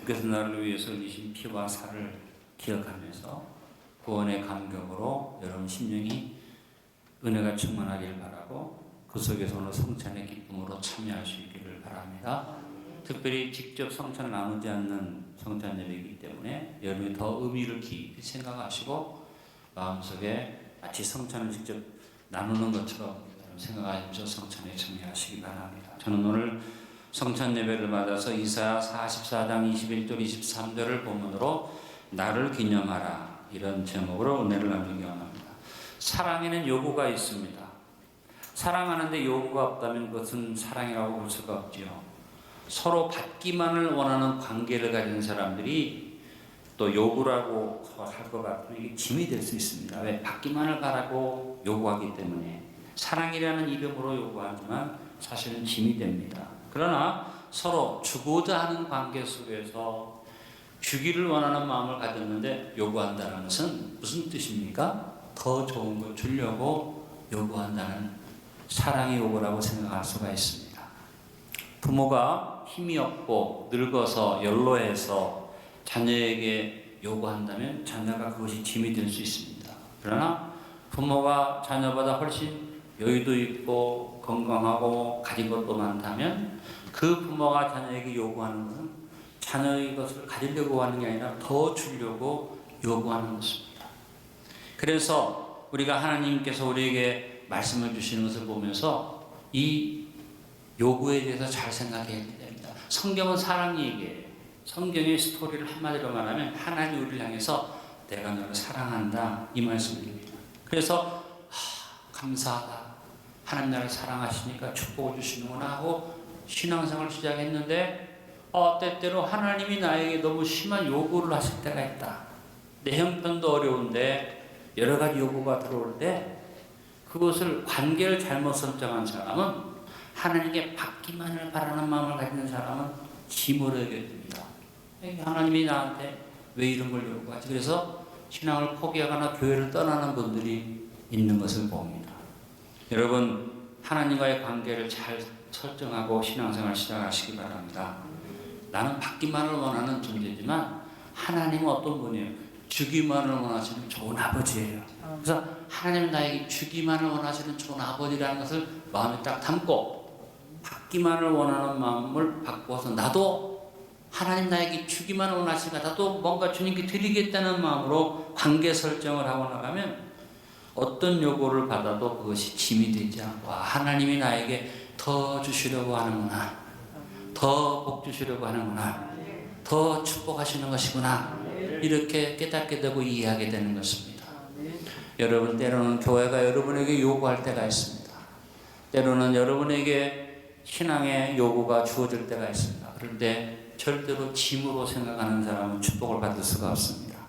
주께서 나를 위해서 흘리신 피와 살을 기억하면서 구원의 감격으로 여러분 심령이 은혜가 충만하길 바라고 그 속에서 오늘 성찬의 기쁨으로 참여할 수 있기를 바랍니다. 특별히 직접 성찬을 나누지 않는 성찬 예배이기 때문에 여러분이 더 의미를 깊이 생각하시고 마음속에 마치 성찬을 직접 나누는 것처럼 생각하시면서 성찬에 참여하시기 바랍니다. 저는 오늘 성찬 예배를 받아서 이사야 44장 21절 23절을 본문으로 나를 기념하라 이런 제목으로 은혜를 나누기 원합니다. 사랑에는 요구가 있습니다. 사랑하는데 요구가 없다면 그것은 사랑이라고 볼 수가 없지요. 서로 받기만을 원하는 관계를 가진 사람들이 또 요구라고 할 것 같으면 이게 짐이 될 수 있습니다. 왜? 받기만을 바라고 요구하기 때문에. 사랑이라는 이름으로 요구하지만 사실은 짐이 됩니다. 그러나 서로 주고자 하는 관계 속에서 주기를 원하는 마음을 가졌는데 요구한다는 것은 무슨 뜻입니까? 더 좋은 걸 주려고 요구한다는 사랑의 요구라고 생각할 수가 있습니다. 부모가 힘이 없고 늙어서 연로해서 자녀에게 요구한다면 자녀가 그것이 짐이 될 수 있습니다. 그러나 부모가 자녀보다 훨씬 여유도 있고 건강하고 가진 것도 많다면 그 부모가 자녀에게 요구하는 것은 자녀의 것을 가지려고 하는 게 아니라 더 주려고 요구하는 것입니다. 그래서 우리가 하나님께서 우리에게 말씀을 주시는 것을 보면서 이 요구에 대해서 잘 생각해야 됩니다. 성경은 사랑 얘기예요. 성경의 스토리를 한마디로 말하면 하나님 우리를 향해서 내가 너를 사랑한다 이 말씀입니다. 그래서 감사하다. 하나님 나를 사랑하시니까 축복을 주시는구나 하고 신앙생활을 시작했는데 때때로 하나님이 나에게 너무 심한 요구를 하실 때가 있다. 내 형편도 어려운데 여러 가지 요구가 들어올 때 그것을 관계를 잘못 설정한 사람은 하나님께 받기만을 바라는 마음을 가지는 사람은 짐으로 여겨집니다. 하나님이 나한테 왜 이런 걸 요구하지? 그래서 신앙을 포기하거나 교회를 떠나는 분들이 있는 것을 봅니다. 여러분 하나님과의 관계를 잘 설정하고 신앙생활 시작하시기 바랍니다. 나는 받기만을 원하는 존재지만 하나님은 어떤 분이에요? 주기만을 원하시는 좋은 아버지예요. 그래서 하나님은 나에게 주기만을 원하시는 좋은 아버지라는 것을 마음에 딱 담고 받기만을 원하는 마음을 바꿔서 나도 하나님 나에게 주기만을 원하시니까 나도 뭔가 주님께 드리겠다는 마음으로 관계 설정을 하고 나가면 어떤 요구를 받아도 그것이 짐이 되지 않고 하나님이 나에게 더 주시려고 하는구나, 더 복 주시려고 하는구나, 더 축복하시는 것이구나 이렇게 깨닫게 되고 이해하게 되는 것입니다. 여러분 때로는 교회가 여러분에게 요구할 때가 있습니다. 때로는 여러분에게 신앙의 요구가 주어질 때가 있습니다. 그런데 절대로 짐으로 생각하는 사람은 축복을 받을 수가 없습니다.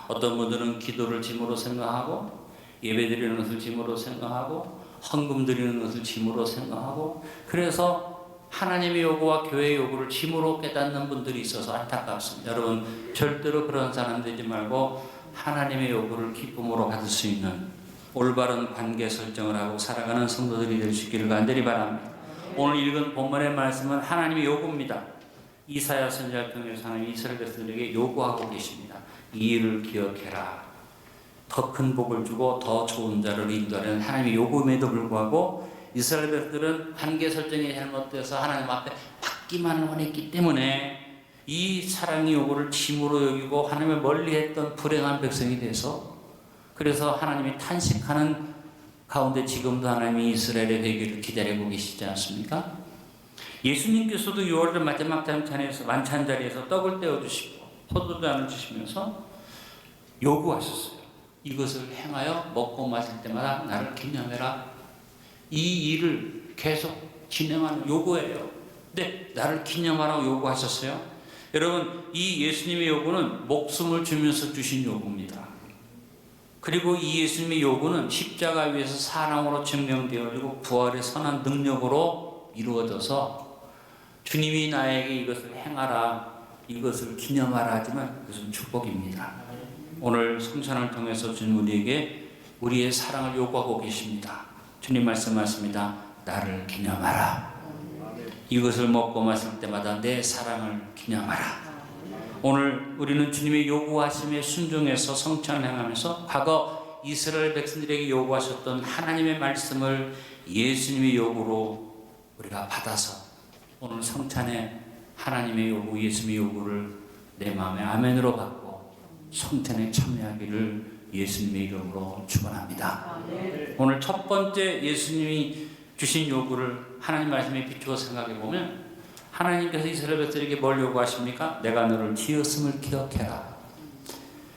어떤 분들은 기도를 짐으로 생각하고 예배드리는 것을 짐으로 생각하고 헌금 드리는 것을 짐으로 생각하고 그래서 하나님의 요구와 교회의 요구를 짐으로 깨닫는 분들이 있어서 안타깝습니다. 여러분 절대로 그런 사람 되지 말고 하나님의 요구를 기쁨으로 받을 수 있는 올바른 관계 설정을 하고 살아가는 성도들이 될 수 있기를 간절히 바랍니다. 오늘 읽은 본문의 말씀은 하나님의 요구입니다. 이사야 선지자를 통해서 하나님이 이스라엘 백성들에게 요구하고 계십니다. 이 일을 기억해라. 더 큰 복을 주고 더 좋은 자를 인도하는 하나님의 요구임에도 불구하고 이스라엘 백성들은 관계 설정이 잘못돼서 하나님 앞에 받기만을 원했기 때문에 이 사랑의 요구를 짐으로 여기고 하나님을 멀리했던 불행한 백성이 돼서 그래서 하나님이 탄식하는 가운데 지금도 하나님이 이스라엘의 회개를 기다리고 계시지 않습니까? 예수님께서도 6월절 마지막 잔치에서 만찬 자리에서 떡을 떼어주시고 포도주잔을 주시면서 요구하셨어요. 이것을 행하여 먹고 마실 때마다 나를 기념해라. 이 일을 계속 진행하는 요구예요. 근데 나를 기념하라고 요구하셨어요. 여러분 이 예수님의 요구는 목숨을 주면서 주신 요구입니다. 그리고 이 예수님의 요구는 십자가 위에서 사랑으로 증명되어지고 부활의 선한 능력으로 이루어져서 주님이 나에게 이것을 행하라, 이것을 기념하라 하지만 그것은 축복입니다. 오늘 성찬을 통해서 주님 우리에게 우리의 사랑을 요구하고 계십니다. 주님 말씀하십니다. 나를 기념하라. 이것을 먹고 마실 때마다 내 사랑을 기념하라. 오늘 우리는 주님의 요구하심에 순종해서 성찬을 행하면서 과거 이스라엘 백성들에게 요구하셨던 하나님의 말씀을 예수님의 요구로 우리가 받아서 오늘 성찬에 하나님의 요구, 예수님의 요구를 내 마음에 아멘으로 받고 성찬에 참여하기를 예수님의 이름으로 축원합니다. 오늘 첫 번째 예수님이 주신 요구를 하나님 말씀에 비추어 생각해 보면 하나님께서 이스라엘 백성에게 뭘 요구하십니까? 내가 너를 지었음을 기억해라.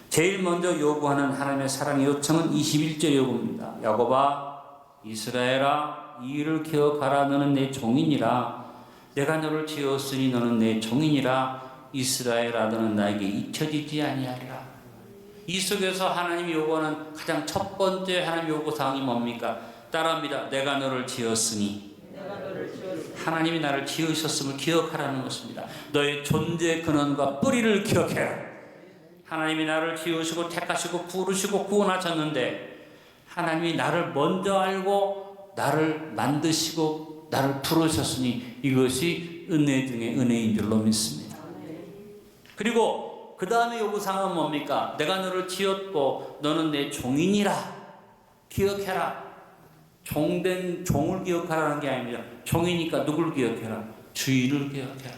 제일 먼저 요구하는 하나님의 사랑의 요청은 21절 요구입니다. 야곱아 이스라엘아 이 일을 기억하라. 너는 내 종이니라. 내가 너를 지었으니 너는 내 종이니라. 이스라엘아 너는 나에게 잊혀지지 아니하리라. 이 속에서 하나님이 요구하는 가장 첫 번째 하나님 요구사항이 뭡니까? 따라합니다. 내가 너를 지었으니. 하나님이 나를 지으셨음을 기억하라는 것입니다. 너의 존재 근원과 뿌리를 기억해라. 하나님이 나를 지으시고 택하시고 부르시고 구원하셨는데 하나님이 나를 먼저 알고 나를 만드시고 나를 부르셨으니 이것이 은혜 중에 은혜인 줄로 믿습니다. 그리고 그 다음에 요구사항은 뭡니까? 내가 너를 지었고 너는 내 종이니라. 기억해라. 종된 종을 기억하라는 게 아닙니다. 종이니까 누굴 기억해라? 주인을 기억해라.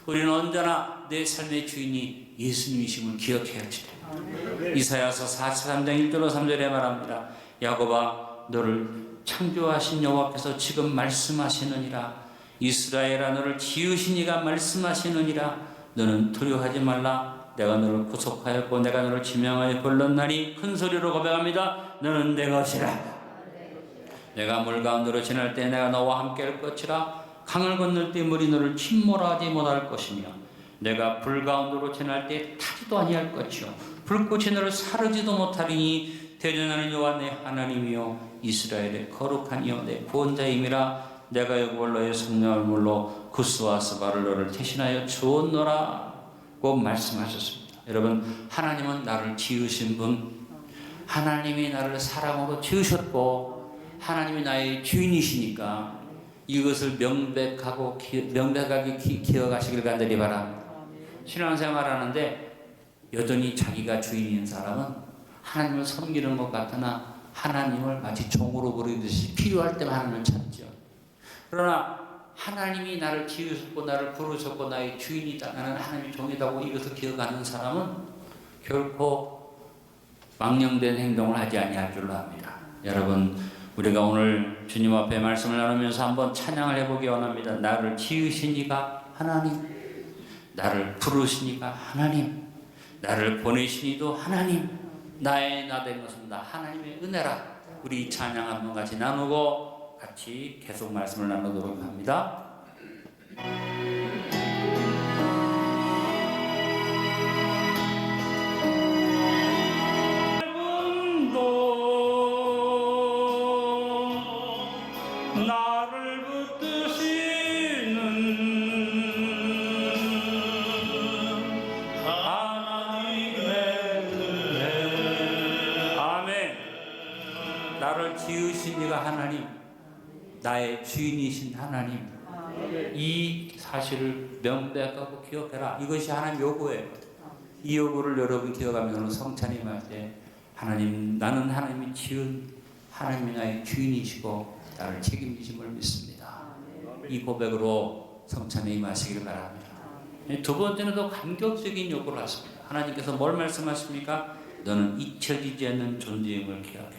우리는 언제나 내 삶의 주인이 예수님이심을 기억해야 합니다. 이사야서 43장 1절로 3절에 말합니다. 야곱아 너를 창조하신 여호와께서 지금 말씀하시느니라. 이스라엘아 너를 지으신 이가 말씀하시느니라. 너는 두려워하지 말라. 내가 너를 구속하였고 내가 너를 지명하여 불렀나니 큰 소리로 고백합니다. 너는 내 것이라. 내가 물 가운데로 지날 때 내가 너와 함께 할 것이라. 강을 건널 때 물이 너를 침몰하지 못할 것이며 내가 불 가운데로 지날 때 타지도 아니할 것이요 불꽃이 너를 사르지도 못하리니 대전하는 여호와 내 하나님이요 이스라엘의 거룩한 이여 내 구원자임이라. 내가 여호와를 너의 성령을 물로 구스와 스바를 너를 대신하여 주었노라고 말씀하셨습니다. 여러분 하나님은 나를 지으신 분, 하나님이 나를 사랑으로 지으셨고 하나님이 나의 주인이시니까 이것을 명백하게 기억하시길 간절히 바랍니다. 신앙생활하는데 여전히 자기가 주인인 사람은 하나님을 섬기는 것 같으나 하나님을 마치 종으로 부르듯이 필요할 때만 하나님을 찾죠. 그러나 하나님이 나를 지으셨고 나를 부르셨고 나의 주인이다. 나는 하나님의 종이다고 이것을 기억하는 사람은 결코 망령된 행동을 하지 아니할 줄로 압니다. 여러분 우리가 오늘 주님 앞에 말씀을 나누면서 한번 찬양을 해보기 원합니다. 나를 지으신 이가 하나님, 나를 부르신 이가 하나님, 나를 보내신 이도 하나님, 나의 나 된 것은 다 하나님의 은혜라. 우리 찬양 한번 같이 나누고 같이 계속 말씀을 나누도록 합니다. 나를 붙드시는 하나님의 은혜. 아멘. 나를 지으신 이가 하나님, 나의 주인이신 하나님. 이 사실을 명백하고 기억해라. 이것이 하나님 요구예요. 이 요구를 여러분 기억하면 성찬이 임할 때 하나님, 나는 하나님이 지은 하나님이 나의 주인이시고 나를 책임지심을 믿습니다. 이 고백으로 성찬에 임하시기를 바랍니다. 두 번째는 더 감격적인 요구를 하십니다. 하나님께서 뭘 말씀하십니까? 너는 잊혀지지 않는 존재임을 기억해라.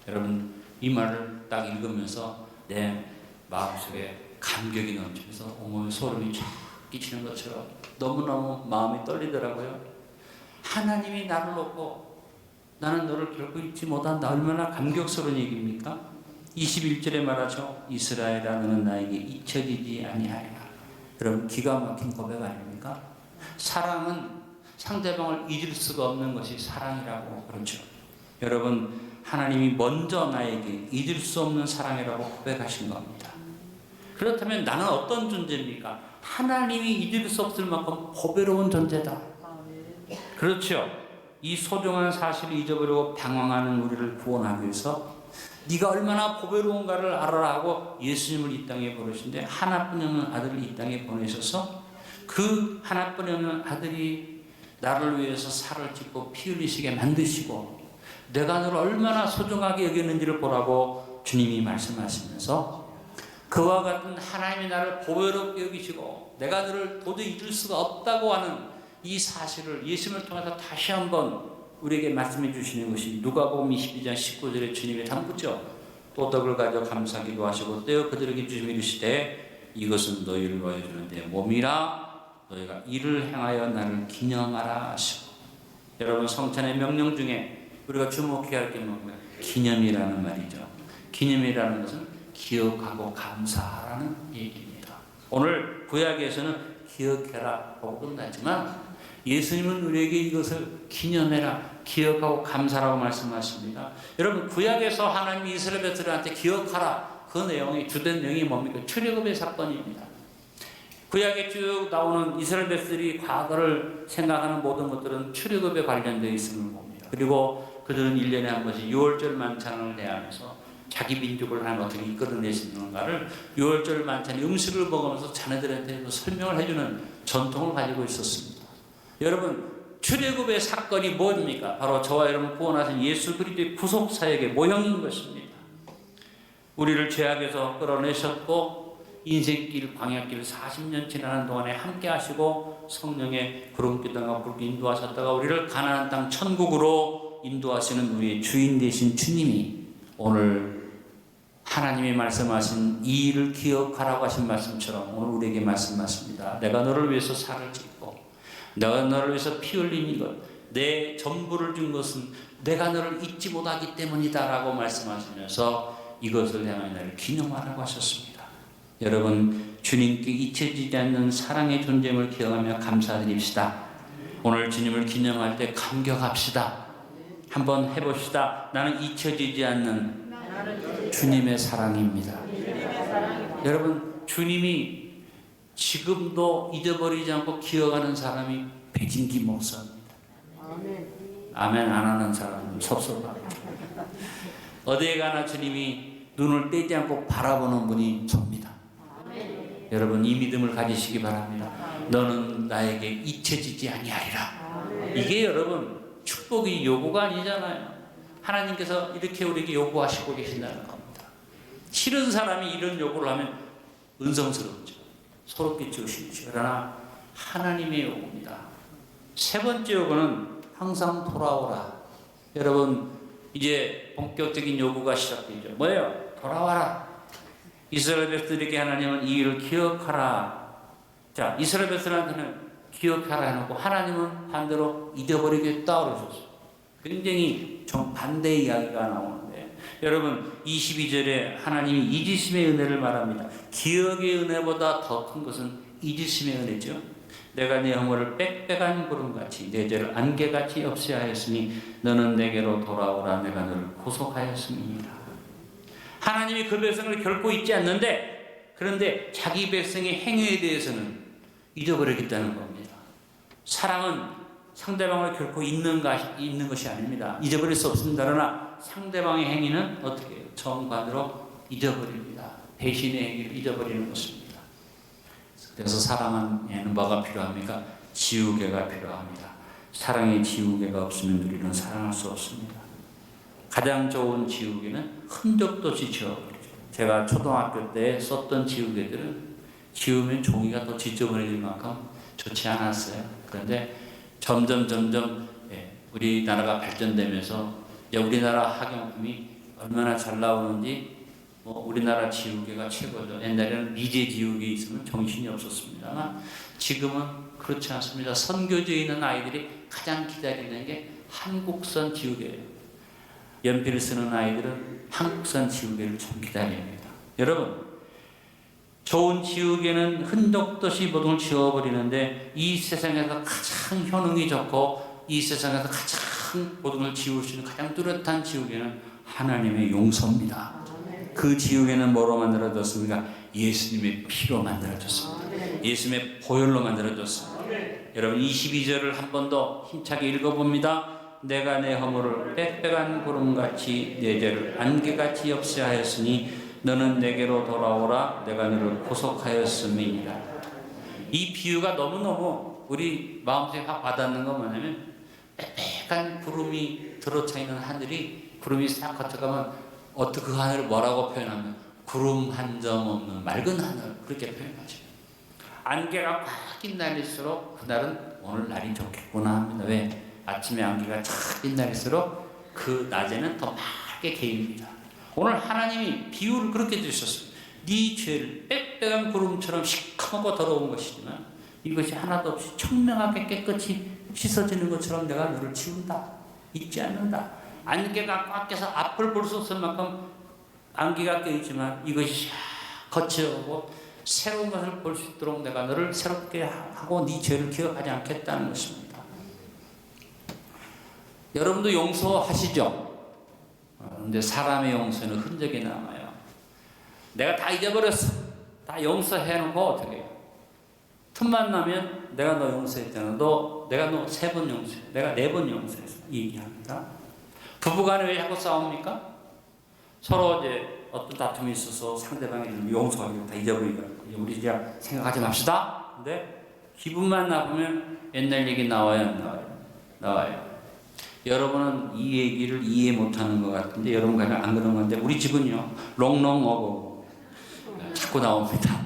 여러분 이 말을 딱 읽으면서 내 마음속에 감격이 넘치면서 온몸에 소름이 쫙 끼치는 것처럼 너무너무 마음이 떨리더라고요. 하나님이 나를 놓고 나는 너를 결코 잊지 못한다. 얼마나 감격스러운 얘기입니까? 21절에 말하죠. 이스라엘아 너는 나에게 잊혀지지 아니하리라. 여러분 기가 막힌 고백 아닙니까? 사랑은 상대방을 잊을 수가 없는 것이 사랑이라고 그렇죠. 여러분 하나님이 먼저 나에게 잊을 수 없는 사랑이라고 고백하신 겁니다. 그렇다면 나는 어떤 존재입니까? 하나님이 잊을 수 없을 만큼 보배로운 존재다. 그렇죠. 이 소중한 사실을 잊어버리고 방황하는 우리를 구원하기 위해서 네가 얼마나 보배로운가를 알아라 하고 예수님을 이 땅에 보내신데 하나뿐인 아들을 이 땅에 보내셔서 그 하나뿐이 없는 아들이 나를 위해서 살을 찢고 피 흘리시게 만드시고 내가 너를 얼마나 소중하게 여겼는지를 보라고 주님이 말씀하시면서 그와 같은 하나님이 나를 보배롭게 여기시고 내가 너를 도저히 잊을 수가 없다고 하는 이 사실을 예수님을 통해서 다시 한번 우리에게 말씀해 주시는 것이 누가복음 22장 19절에 주님이 당부죠. 또 떡을 가져 감사기도 하시고 떼어 그들에게 주시며 이르시되 이것은 너희를 위하여 주는 내 몸이라 너희가 이를 행하여 나를 기념하라 하시고 여러분 성찬의 명령 중에 우리가 주목해야 할 게 뭔가 기념이라는 말이죠. 기념이라는 것은 기억하고 감사하라는 얘기입니다. 오늘 구약에서는 기억해라 하고 끝나지만 예수님은 우리에게 이것을 기념해라, 기억하고 감사라고 말씀하십니다. 여러분 구약에서 하나님이 이스라엘 백성들한테 기억하라 그 내용이 주된 내용이 뭡니까? 출애굽의 사건입니다. 구약에 쭉 나오는 이스라엘 백성들이 과거를 생각하는 모든 것들은 출애굽에 관련되어 있음을 봅니다. 그리고 그들은 1년에 한 번씩 유월절 만찬을 내하면서 자기 민족을 하나님 어떻게 이끌어내시는가를 유월절 만찬 음식을 먹으면서 자녀들한테 설명을 해주는 전통을 가지고 있었습니다. 여러분 출애굽의 사건이 뭡니까? 바로 저와 여러분 구원하신 예수 그리스도의 구속 사역의 모형인 것입니다. 우리를 죄악에서 끌어내셨고 인생길 광야길 40년 지나는 동안에 함께 하시고 성령의 구름기 땅과 불기 인도하셨다가 우리를 가나안 땅 천국으로 인도하시는 우리의 주인 되신 주님이 오늘 하나님이 말씀하신 이 일을 기억하라고 하신 말씀처럼 오늘 우리에게 말씀하십니다. 내가 너를 위해서 살을 찢고 내가 너를 위해서 피 흘린 것 내 전부를 준 것은 내가 너를 잊지 못하기 때문이다 라고 말씀하시면서 이것을 향하여 나를 기념하라고 하셨습니다. 여러분 주님께 잊혀지지 않는 사랑의 존재임을 기억하며 감사드립시다. 오늘 주님을 기념할 때 감격합시다. 한번 해봅시다. 나는 잊혀지지 않는 주님의 사랑입니다. 여러분 주님이 지금도 잊어버리지 않고 기억하는 사람이 배진기 목사입니다. 아멘 안 하는 사람은 섭섭합니다. 어디에 가나 주님이 눈을 떼지 않고 바라보는 분이 접니다. 여러분 이 믿음을 가지시기 바랍니다. 너는 나에게 잊혀지지 아니하리라. 이게 여러분 축복이 요구가 아니잖아요. 하나님께서 이렇게 우리에게 요구하시고 계신다는 겁니다. 싫은 사람이 이런 요구를 하면 은성스럽죠. 소롭게 지으시죠. 그러나 하나님의 요구입니다. 세 번째 요구는 항상 돌아오라. 여러분 이제 본격적인 요구가 시작되죠. 뭐예요? 돌아와라. 이스라엘 백성들에게 하나님은 이 일을 기억하라. 자, 이스라엘 백성한테는 기억하라 해놓고 하나님은 반대로 잊어버리겠다 그러셨어요. 굉장히 정반대의 이야기가 나오는데 여러분 22절에 하나님이 잊으심의 은혜를 말합니다. 기억의 은혜보다 더 큰 것은 잊으심의 은혜죠. 내가 네 허물을 빽빽한 구름같이 내 죄를 안개같이 없애하였으니 너는 내게로 돌아오라. 내가 너를 구속하였음이니라. 하나님이 그 백성을 결코 잊지 않는데 그런데 자기 백성의 행위에 대해서는 잊어버리겠다는 겁니다. 사랑은 상대방을 결코 잊는 것이 아닙니다. 잊어버릴 수 없습니다. 그러나 상대방의 행위는 어떻게 해요? 정반대로 잊어버립니다. 배신의 행위를 잊어버리는 것입니다. 그래서 사랑에는 뭐가 필요합니까? 지우개가 필요합니다. 사랑의 지우개가 없으면 우리는 사랑할 수 없습니다. 가장 좋은 지우개는 흔적도 없이 지워버리죠. 제가 초등학교 때 썼던 지우개들은 지우면 종이가 더 지저분해질 만큼 좋지 않았어요. 그런데 점점 우리나라가 발전되면서 우리나라 학용품이 얼마나 잘 나오는지 우리나라 지우개가 최고죠. 옛날에는 미제 지우개 있으면 정신이 없었습니다. 지금은 그렇지 않습니다. 선교지에 있는 아이들이 가장 기다리는 게 한국산 지우개예요. 연필을 쓰는 아이들은 한국산 지우개를 좀 기다립니다. 여러분 좋은 지우개는 흔적도 없이 모든 걸 지워버리는데 이 세상에서 가장 효능이 좋고 이 세상에서 가장 모든 걸 지울 수 있는 가장 뚜렷한 지우개는 하나님의 용서입니다. 그 지우개는 뭐로 만들어졌습니까? 예수님의 피로 만들어졌습니다. 예수님의 보혈로 만들어졌습니다. 여러분 22절을 한 번 더 힘차게 읽어봅니다. 내가 내 허물을 빽빽한 구름같이 내 죄를 안개같이 없애하였으니 너는 내게로 돌아오라. 내가 너를 구속하였음이니라. 이 비유가 너무너무 우리 마음속에 확 와닿는 건 뭐냐면 빽빽한 구름이 들어차 있는 하늘이 구름이 싹 거쳐가면 어떻게 그 하늘을 뭐라고 표현하면 구름 한 점 없는 맑은 하늘 그렇게 표현하죠. 안개가 꽉 낀 날일수록 그날은 오늘 날이 좋겠구나 합니다. 왜? 아침에 안개가 쫙 낀 날일수록 그 낮에는 더 맑게 개입니다. 오늘 하나님이 비유를 그렇게 주셨습니다. 네 죄를 빽빽한 구름처럼 시커멓고 더러운 것이지만 이것이 하나도 없이 청명하게 깨끗이 씻어지는 것처럼 내가 너를 지운다. 잊지 않는다. 안개가 꽉 껴서 앞을 볼 수 없을 만큼 안개가 껴있지만 이것이 거쳐오고 새로운 것을 볼 수 있도록 내가 너를 새롭게 하고 네 죄를 기억하지 않겠다는 것입니다. 여러분도 용서하시죠? 그런데 사람의 용서는 흔적이 남아요. 내가 다 잊어버렸어. 다 용서해놓고 어떻게 해요? 틈만 나면 내가 너 용서했잖아. 내가 너 3번 용서해. 내가 4번 용서했어. 이 얘기합니다. 부부간에 왜 자꾸 싸웁니까? 서로 이제 어떤 다툼이 있어서 상대방이 용서하기로 다 잊어버리니까 우리 이제 생각하지 맙시다. 근데 기분만 나쁘면 옛날 얘기 나와요, 안 나와요? 나와요. 여러분은 이 얘기를 이해 못하는 것 같은데 여러분 가면 안 그런 건데 우리 집은요 롱롱어고 자꾸 나옵니다.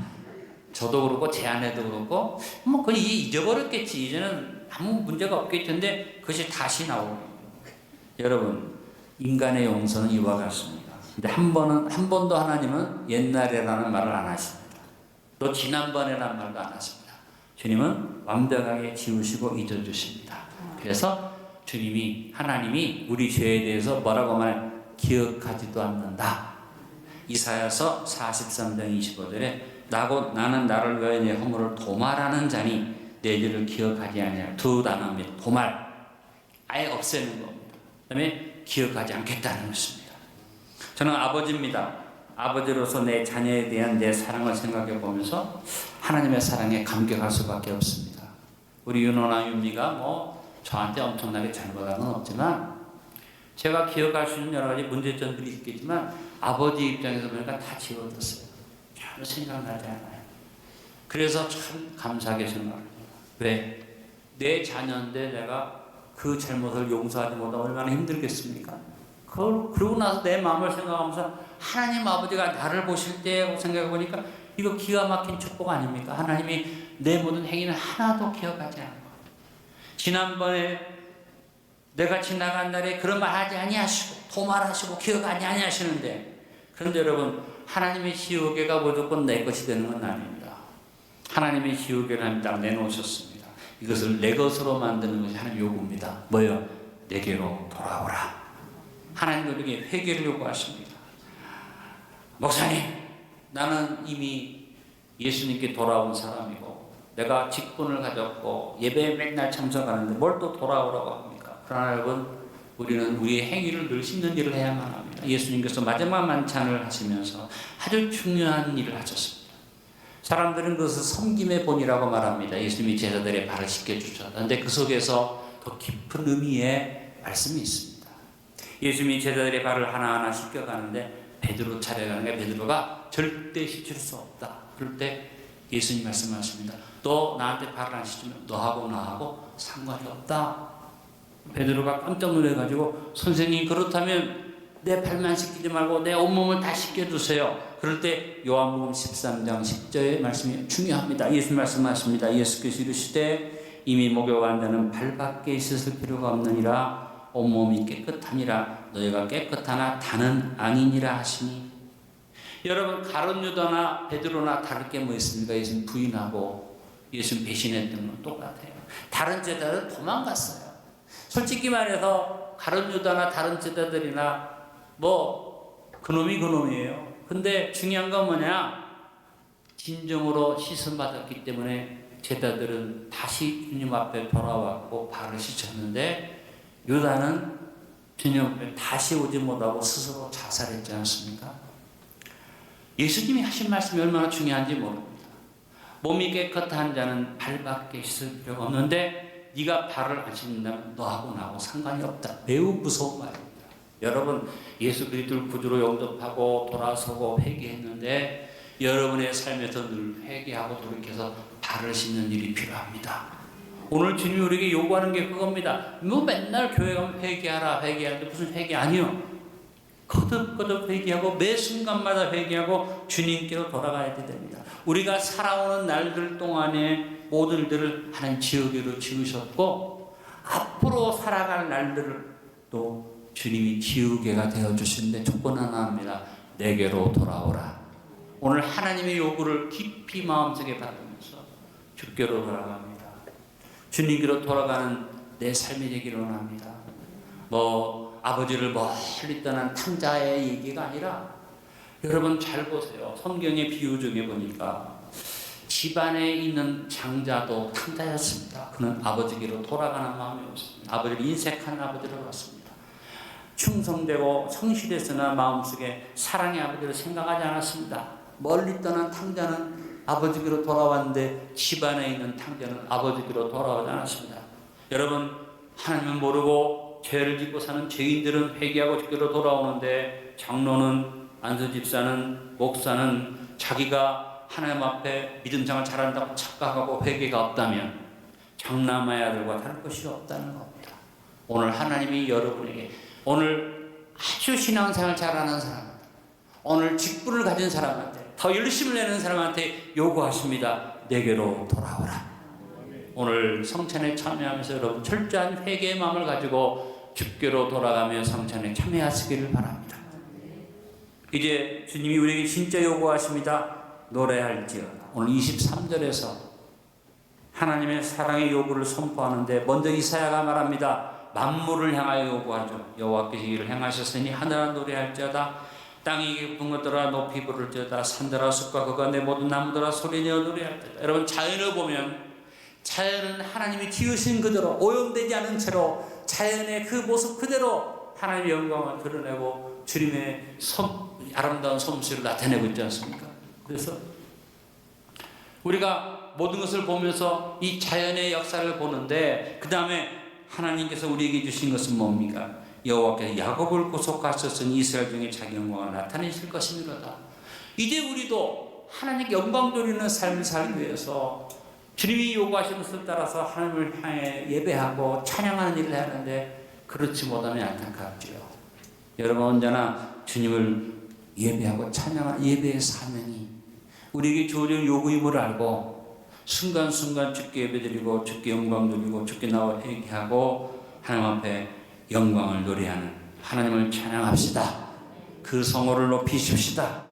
저도 그렇고 제 아내도 그렇고 뭐 그건 잊어버렸겠지. 이제는 아무 문제가 없겠지. 근데 그것이 다시 나오고 여러분 인간의 용서는 이와 같습니다. 근데 한 번도 하나님은 옛날에라는 말을 안 하십니다. 또 지난번에라는 말도 안 하십니다. 주님은 완벽하게 지우시고 잊어주십니다. 그래서 하나님이 우리 죄에 대해서 뭐라고 말해? 기억하지도 않는다. 이사야서 43장 25절에 나는 나를 위하여 내 허물을 도말하는 자니 내 죄를 기억하지 아니하리라. 두 단어입니다. 도말. 아예 없애는 겁니다. 그 다음에 기억하지 않겠다는 것입니다. 저는 아버지입니다. 아버지로서 내 자녀에 대한 내 사랑을 생각해 보면서 하나님의 사랑에 감격할 수밖에 없습니다. 우리 윤호나 윤미가 저한테 엄청나게 잘못한 건 없지만 제가 기억할 수 있는 여러 가지 문제점들이 있겠지만 아버지 입장에서 보니까 다 지워졌어요. 전혀 생각나지 않아요. 그래서 참 감사하게 생각합니다. 왜? 내 자녀인데 내가 그 잘못을 용서하지 못하면 얼마나 힘들겠습니까? 그러고 나서 내 마음을 생각하면서 하나님 아버지가 나를 보실 때 생각해 보니까 이거 기가 막힌 축복 아닙니까? 하나님이 내 모든 행위는 하나도 기억하지 않고 지난번에 내가 지나간 날에 그런 말 하지 아니하시고 도말하시고 기억하지 아니하시는데 그런데 여러분 하나님의 지우개가 무조건 내 것이 되는 건 아닙니다. 하나님의 지우개를 하나님 딱 내놓으셨습니다. 이것을 내 것으로 만드는 것이 하나님 요구입니다. 뭐요? 내게로 돌아오라. 하나님 우리에게 회개를 요구하십니다. 목사님, 나는 이미 예수님께 돌아온 사람이고 내가 직분을 가졌고 예배에 맨날 참석하는데 뭘 또 돌아오라고 합니까? 그러나 여러분 우리는 우리의 행위를 늘 심는 일을 해야만 합니다. 예수님께서 마지막 만찬을 하시면서 아주 중요한 일을 하셨습니다. 사람들은 그것을 섬김의 본이라고 말합니다. 예수님이 제자들의 발을 씻겨주셨는데 그 속에서 더 깊은 의미의 말씀이 있습니다. 예수님이 제자들의 발을 하나하나 씻겨가는데 베드로 차례가는 게 베드로가 절대 씻을 수 없다. 그럴 때 예수님 말씀하십니다. 너 나한테 발을 안 씻으면 너하고 나하고 상관이 없다. 베드로가 깜짝 놀래가지고 선생님 그렇다면 내 발만 씻기지 말고 내 온몸을 다 씻겨주세요. 그럴 때 요한복음 13장 10절의 말씀이 중요합니다. 예수님 말씀하십니다. 예수께서 이르시되 이미 목욕한 자는 발밖에 씻을 필요가 없느니라 온몸이 깨끗하니라 너희가 깨끗하나 다는 아니니라 하시니 여러분 가룟 유다나 베드로나 다를 게 뭐 있습니까? 예수님 부인하고 예수님 배신했던 건 똑같아요. 다른 제자들은 도망갔어요. 솔직히 말해서 가룟 유다나 다른 제자들이나 그놈이 그놈이에요. 근데 중요한 건 뭐냐? 진정으로 씻음 받았기 때문에 제자들은 다시 주님 앞에 돌아왔고 발을 씻었는데 유다는 주님 앞에 다시 오지 못하고 스스로 자살했지 않습니까? 예수님이 하신 말씀이 얼마나 중요한지 모릅니다. 몸이 깨끗한 자는 발밖에 씻을 필요가 없는데 네가 발을 안 씻는다면 너하고 나하고 상관이 없다. 매우 무서운 말입니다. 여러분 예수 그리스도를 구주로 영접하고 돌아서고 회개했는데 여러분의 삶에서 늘 회개하고 돌이켜서 알을 씹는 일이 필요합니다. 오늘 주님이 우리에게 요구하는 게 그겁니다. 뭐 맨날 교회 가면 회개하라 회개하는데 무슨 회개 아니요. 거듭거듭 회개하고 매 순간마다 회개하고 주님께로 돌아가야 됩니다. 우리가 살아오는 날들 동안에 모든 일들을 하나님 지으기로 지으셨고 앞으로 살아갈 날들을 또 주님이 지우개가 되어주시는데 조건 하나 합니다. 내게로 돌아오라. 오늘 하나님의 요구를 깊이 마음속에 받으면서 주께로 돌아갑니다. 주님께로 돌아가는 내 삶이 되기를 원합니다. 아버지를 멀리 떠난 탕자의 얘기가 아니라 여러분 잘 보세요. 성경의 비유 중에 보니까 집안에 있는 장자도 탕자였습니다. 그는 아버지께로 돌아가는 마음이었습니다. 아버지를 인색한 아버지를 봤습니다. 충성되고 성실했으나 마음속에 사랑의 아버지를 생각하지 않았습니다. 멀리 떠난 탕자는 아버지께로 돌아왔는데 집안에 있는 탕자는 아버지께로 돌아오지 않았습니다. 여러분 하나님은 모르고 죄를 짓고 사는 죄인들은 회개하고 주께로 돌아오는데 장로는 안수집사는 목사는 자기가 하나님 앞에 믿음생활 잘한다고 착각하고 회개가 없다면 장남의 아들과 다를 것이 없다는 겁니다. 오늘 하나님이 여러분에게 오늘 아주 신앙생활 잘하는 사람, 오늘 직분을 가진 사람한테 더 열심을 내는 사람한테 요구하십니다. 내게로 돌아오라. 오늘 성찬에 참여하면서 여러분 철저한 회개의 마음을 가지고 주께로 돌아가며 성찬에 참여하시기를 바랍니다. 이제 주님이 우리에게 진짜 요구하십니다. 노래할지어다. 오늘 23절에서 하나님의 사랑의 요구를 선포하는데 먼저 이사야가 말합니다. 만물을 향하여 요구하죠. 여호와께서 이를 행하셨으니 하늘아 노래할지어다. 땅이 깊은 것들아 높이 부를지어다. 산들아 숲과 그가 내 모든 나무들아 소리내어 노래할지어다. 여러분 자연을 보면 자연은 하나님이 지으신 그대로 오염되지 않은 채로 자연의 그 모습 그대로 하나님의 영광을 드러내고 주님의 아름다운 솜씨를 나타내고 있지 않습니까? 그래서 우리가 모든 것을 보면서 이 자연의 역사를 보는데 그 다음에 하나님께서 우리에게 주신 것은 뭡니까? 여호와께서 야곱을 구속하셨으니 이스라엘 중에 자기 영광을 나타내실 것이니로다. 이제 우리도 하나님께 영광 돌리는 삶을 살기 위해서 주님이 요구하시는 것을 따라서 하나님을 향해 예배하고 찬양하는 일을 해야 하는데 그렇지 못하면 안타깝지요. 여러분 언제나 주님을 예배하고 찬양하는 예배의 사명이 우리에게 주어진 요구임을 알고 순간순간 주께 예배드리고 주께 영광 돌리고 주께 나와 회개하고 하나님 앞에 영광을 노래하는 하나님을 찬양합시다. 그 성호를 높이십시다.